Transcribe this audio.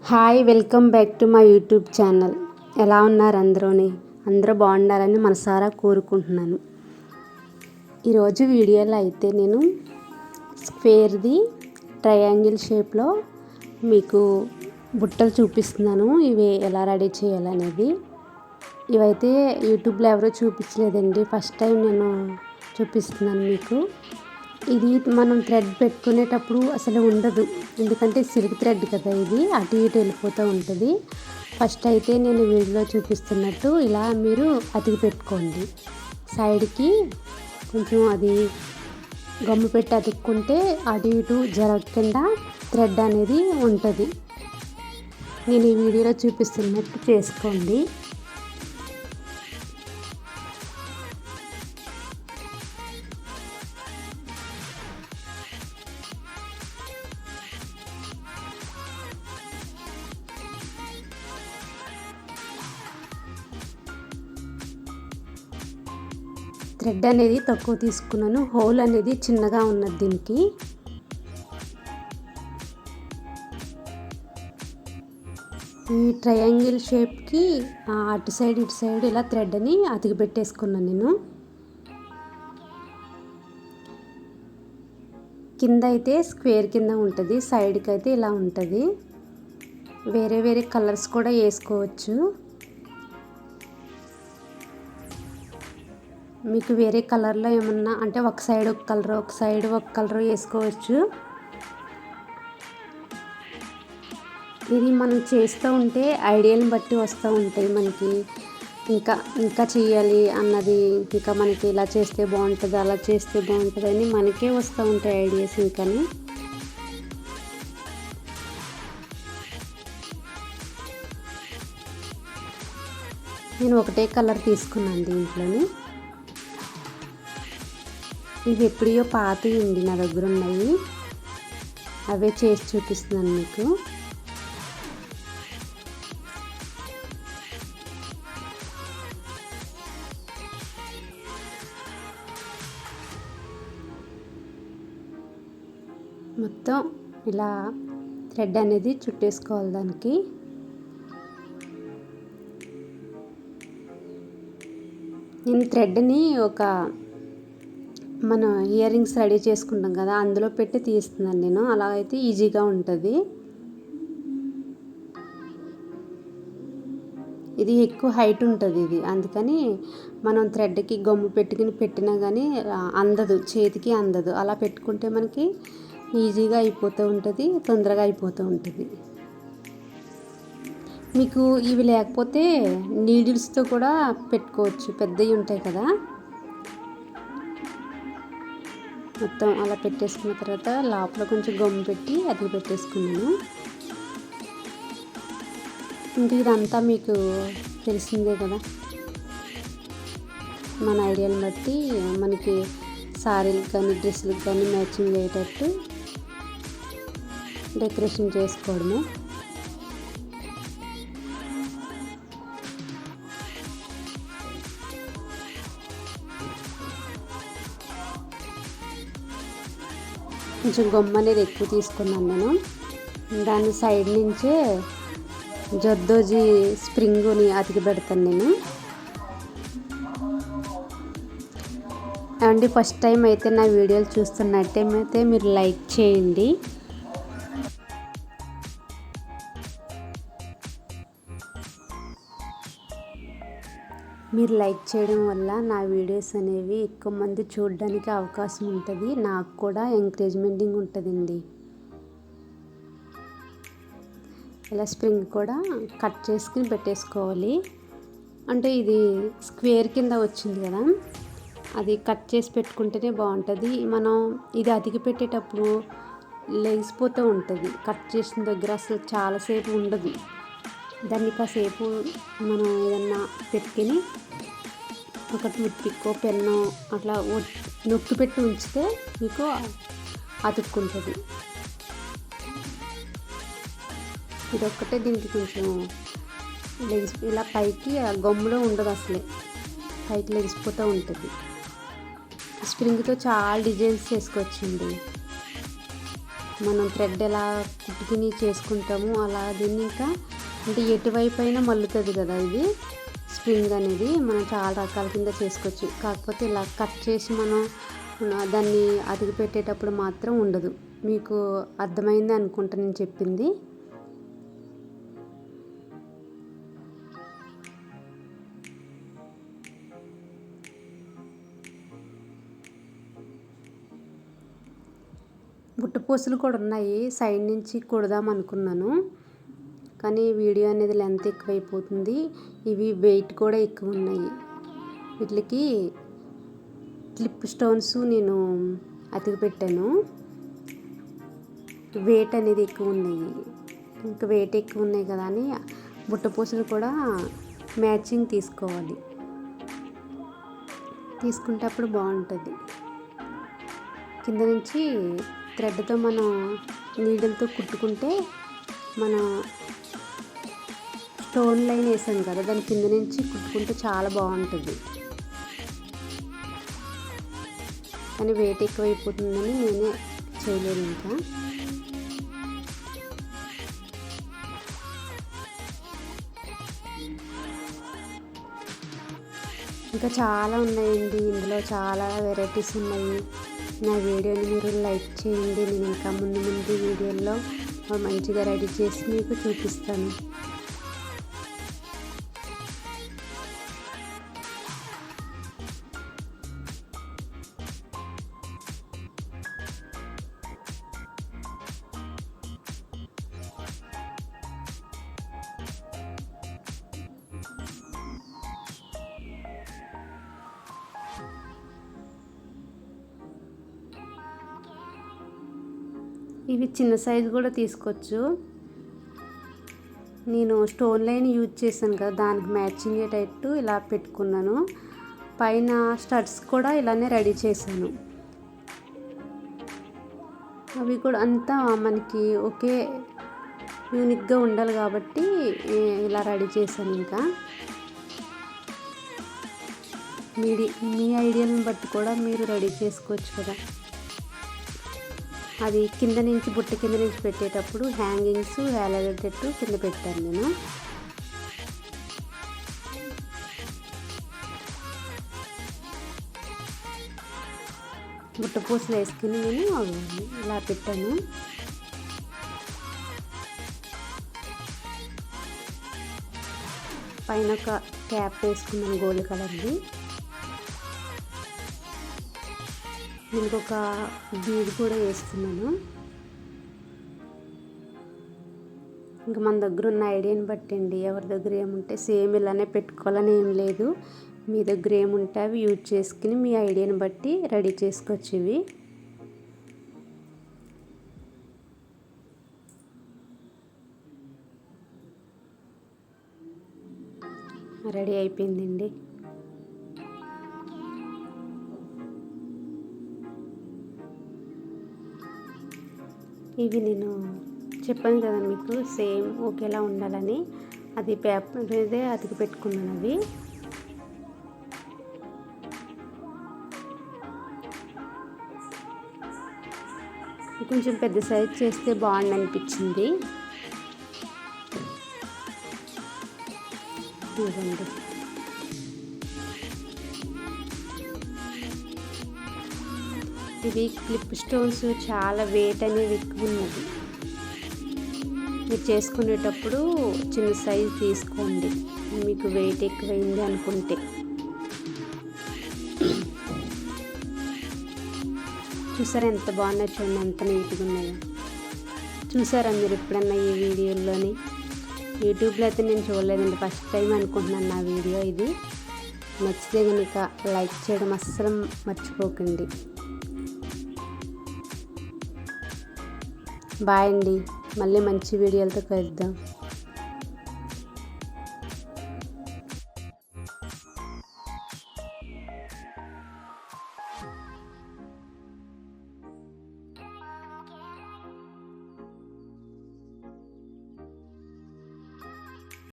Hi, welcome back to my YouTube channel. ఎలా ఉన్నారు అందరూ బాగుండాలని మనసారా కోరుకుంటున్నాను. ఈరోజు వీడియోలో అయితే నేను స్క్వేర్ది ట్రయాంగిల్ షేప్లో మీకు బుట్టలు చూపిస్తున్నాను. ఇవి ఎలా రెడీ చేయాలనేది. ఇవైతే యూట్యూబ్లో ఎవరో చూపించలేదండి, ఫస్ట్ టైం నేను చూపిస్తున్నాను మీకు. ఇది మనం థ్రెడ్ పెట్టుకునేటప్పుడు అసలు ఉండదు, ఎందుకంటే సిల్క్ థ్రెడ్ కదా, ఇది అటు ఇటు వెళ్ళిపోతూ ఉంటుంది. ఫస్ట్ అయితే నేను వీడియోలో చూపిస్తున్నట్టు ఇలా మీరు అతికి పెట్టుకోండి. సైడ్కి కొంచెం అది గమ్ము పెట్టి అతుక్కుంటే అటు ఇటు జరగకుండా థ్రెడ్ అనేది ఉంటుంది. నేను ఈ వీడియోలో చూపిస్తున్నట్టు చేసుకోండి. థ్రెడ్ అనేది తక్కువ తీసుకున్నాను, హోల్ అనేది చిన్నగా ఉన్నది దీనికి. ఈ ట్రయాంగిల్ షేప్కి అటు సైడ్ ఇటు సైడ్ ఇలా థ్రెడ్ అని అతికి పెట్టేసుకున్నాను నేను. కింద అయితే స్క్వేర్ కింద ఉంటుంది, సైడ్కి అయితే ఇలా ఉంటుంది. వేరే వేరే కలర్స్ కూడా వేసుకోవచ్చు. మీకు వేరే కలర్లో ఏమన్నా అంటే ఒక సైడ్ ఒక కలర్ ఒక సైడ్ ఒక కలర్ వేసుకోవచ్చు. ఇది మనం చేస్తూ ఉంటే ఐడియాని బట్టి వస్తూ ఉంటాయి మనకి. ఇంకా చేయాలి అన్నది, ఇంకా మనకి ఇలా చేస్తే బాగుంటుంది అలా చేస్తే బాగుంటుంది అని మనకే వస్తూ ఉంటాయి ఐడియాస్. ఇంకని నేను ఒకటే కలర్ తీసుకున్నాను దీంట్లోని. ఇవి ఎప్పుడో పాతవి అండి, నా దగ్గర ఉన్నాయి, అవే చేసి చూపిస్తున్నాను మీకు. మొత్తం ఇలా థ్రెడ్ అనేది చుట్టేసుకోవాలి దానికి. నేను థ్రెడ్ని ఒక మన ఇయర్ రింగ్స్ రెడీ చేసుకుంటాం కదా, అందులో పెట్టి తీస్తున్నాను నేను. అలా అయితే ఈజీగా ఉంటుంది. ఇది ఎక్కువ హైట్ ఉంటుంది ఇది, అందుకని మనం థ్రెడ్కి గమ్ము పెట్టుకుని పెట్టినా కానీ అందదు, చేతికి అందదు. అలా పెట్టుకుంటే మనకి ఈజీగా అయిపోతూ ఉంటుంది, తొందరగా అయిపోతూ ఉంటుంది. మీకు ఇవి లేకపోతే నీడిల్స్తో కూడా పెట్టుకోవచ్చు, పెద్దవి ఉంటాయి కదా. మొత్తం అలా పెట్టేసుకున్న తర్వాత లోపల కొంచెం గమ్ము పెట్టి అది పెట్టేసుకున్నాను. ఇంక ఇదంతా మీకు తెలిసిందే కదా, మన ఐడియాని బట్టి మనకి సారీలకు కానీ డ్రెస్సులకు కానీ మ్యాచింగ్ అయ్యేటట్టు డెకరేషన్ చేసుకోవడమే. కొంచెం గమ్ము అనేది ఎక్కువ తీసుకున్నాను నేను. దాని సైడ్ నుంచే జర్దోజీ స్ప్రింగ్ని అతికి పెడతాను నేను. అండి, ఫస్ట్ టైం అయితే నా వీడియోలు చూస్తున్నట్టయితే మీరు లైక్ చేయండి. మీరు లైక్ చేయడం వల్ల నా వీడియోస్ అనేవి ఎక్కువ మంది చూడడానికి అవకాశం ఉంటుంది, నాకు కూడా ఎంకరేజ్మెంటింగ్ ఉంటుందండి. ఇలా స్ప్రింగ్ కూడా కట్ చేసుకుని పెట్టేసుకోవాలి. అంటే ఇది స్క్వేర్ కింద వచ్చింది కదా, అది కట్ చేసి పెట్టుకుంటేనే బాగుంటుంది. మనం ఇది అతికి పెట్టేటప్పుడు లేచిపోతూ ఉంటుంది, కట్ చేసిన దగ్గర అసలు చాలాసేపు ఉండదు. దాన్ని కాసేపు మనం ఏదన్నా పెట్టుకుని ఒక టూత్ పిక్కో పెన్ను అట్లా నొక్కి పెట్టి ఉంచితే మీకు అతుక్కుంటుంది. ఇదొక్కటే దీనికి కొంచెం ఇలా పైకి గమ్ములో ఉండదు, అసలే పైకి లెగిసిపోతూ ఉంటుంది. స్ప్రింగ్తో చాలా డిజైన్స్ చేసుకోవచ్చండి. మనం థ్రెడ్ ఎలా కుట్టుకుని చేసుకుంటామో అలా దీన్ని ఇంకా అంటే ఎటువైపు అయినా మల్లుతుంది కదా. ఇది స్ప్రింగ్ అనేది మనం చాలా రకాల కింద చేసుకోవచ్చు. కాకపోతే ఇలా కట్ చేసి మనం దాన్ని అతికి పెట్టేటప్పుడు మాత్రం ఉండదు. మీకు అర్థమైంది అనుకుంటా నేను చెప్పింది. బుట్టపూసలు కూడా ఉన్నాయి. సైడ్ నుంచి కుడదాం అనుకున్నాను, కానీ వీడియో అనేది లెంత్ ఎక్కువైపోతుంది. ఇవి వెయిట్ కూడా ఎక్కువ ఉన్నాయి. వీటికి క్లిప్ స్టోన్స్ నేను అతికి పెట్టాను. వెయిట్ అనేది ఎక్కువ ఉన్నాయి. ఇంకా వెయిట్ ఎక్కువ ఉన్నాయి కదా అని బుట్టపూసలు కూడా మ్యాచింగ్ తీసుకోవాలి. తీసుకుంటే అప్పుడు బాగుంటుంది. కింద నుంచి థ్రెడ్తో మనం నీడిల్తో కుట్టుకుంటే మనం స్టోన్ లైన్ వేసాం కదా, దాని కింద నుంచి కుట్టుకుంటే చాలా బాగుంటుంది. కానీ వెయిట్ ఎక్కువైపోతుందని నేనే చేయలేదు. ఇంకా చాలా ఉన్నాయండి. ఇందులో చాలా వెరైటీస్ ఉన్నాయి. నా వీడియోని మీరు లైక్ చేయండి. నేను ఇంకా ముందు వీడియోల్లో మంచిగా రెడీ చేసి మీకు చూపిస్తాను. ఇవి చిన్న సైజు కూడా తీసుకోవచ్చు. నేను స్టోన్ లైన్ యూజ్ చేశాను కదా, దానికి మ్యాచింగ్ అయ్యేటట్టు ఇలా పెట్టుకున్నాను. పైన స్టడ్స్ కూడా ఇలానే రెడీ చేశాను. అవి కూడా అంతా మనకి ఒకే యూనిక్గా ఉండాలి కాబట్టి ఇలా రెడీ చేశాను. ఇంకా మీ ఐడియాలను బట్టి కూడా మీరు రెడీ చేసుకోవచ్చు కదా. అది కింద నుంచి బుట్ట కింద నుంచి పెట్టేటప్పుడు హ్యాంగింగ్స్ వేలాడేటట్టు కింద పెట్టాను నేను. బుట్ట పూసలు వేసుకుని నేను ఇలా పెట్టాను. పైన ఒక క్యాప్ వేసుకున్నాను గోల్డ్ కలర్ది. దీనికి ఒక బీడ్ కూడా వేస్తున్నాను. ఇంకా మన దగ్గర ఉన్న ఐడియాని బట్టండి. ఎవరి దగ్గర ఏముంటే సేమ్ ఇలానే పెట్టుకోవాలని ఏం లేదు. మీ దగ్గర ఏముంటే అవి యూజ్ చేసుకుని మీ ఐడియాని బట్టి రెడీ చేసుకోవచ్చు. ఇవి రెడీ అయిపోయిందండి. ఇవి నేను చెప్పాను కదా మీకు సేమ్ ఒకేలా ఉండాలని, అది పేపర్ మీదే అతికి పెట్టుకున్నాను. అవి కొంచెం పెద్ద సైజ్ చేస్తే బాగుంది అనిపించింది. ఇవ్వండి. ఇవి క్లిప్ స్టోన్స్ చాలా వెయిట్ అనేది ఎక్కువ ఉన్నది. మీరు చేసుకునేటప్పుడు చిన్న సైజు తీసుకోండి మీకు వెయిట్ ఎక్కువైంది అనుకుంటే. చూసారా ఎంత బాగున్నాయి, చూడండి ఎంత నీట్గా ఉన్నాయో. చూసారా మీరు ఎప్పుడన్నా ఈ వీడియోలోని? యూట్యూబ్లో అయితే నేను చూడలేదండి, ఫస్ట్ టైం అనుకుంటున్నాను నా వీడియో ఇది. నచ్చితే కనుక లైక్ చేయడం అస్సలు మర్చిపోకండి. బాయ్ అండి, మళ్ళీ మంచి వీడియోలతో కలుద్దాం.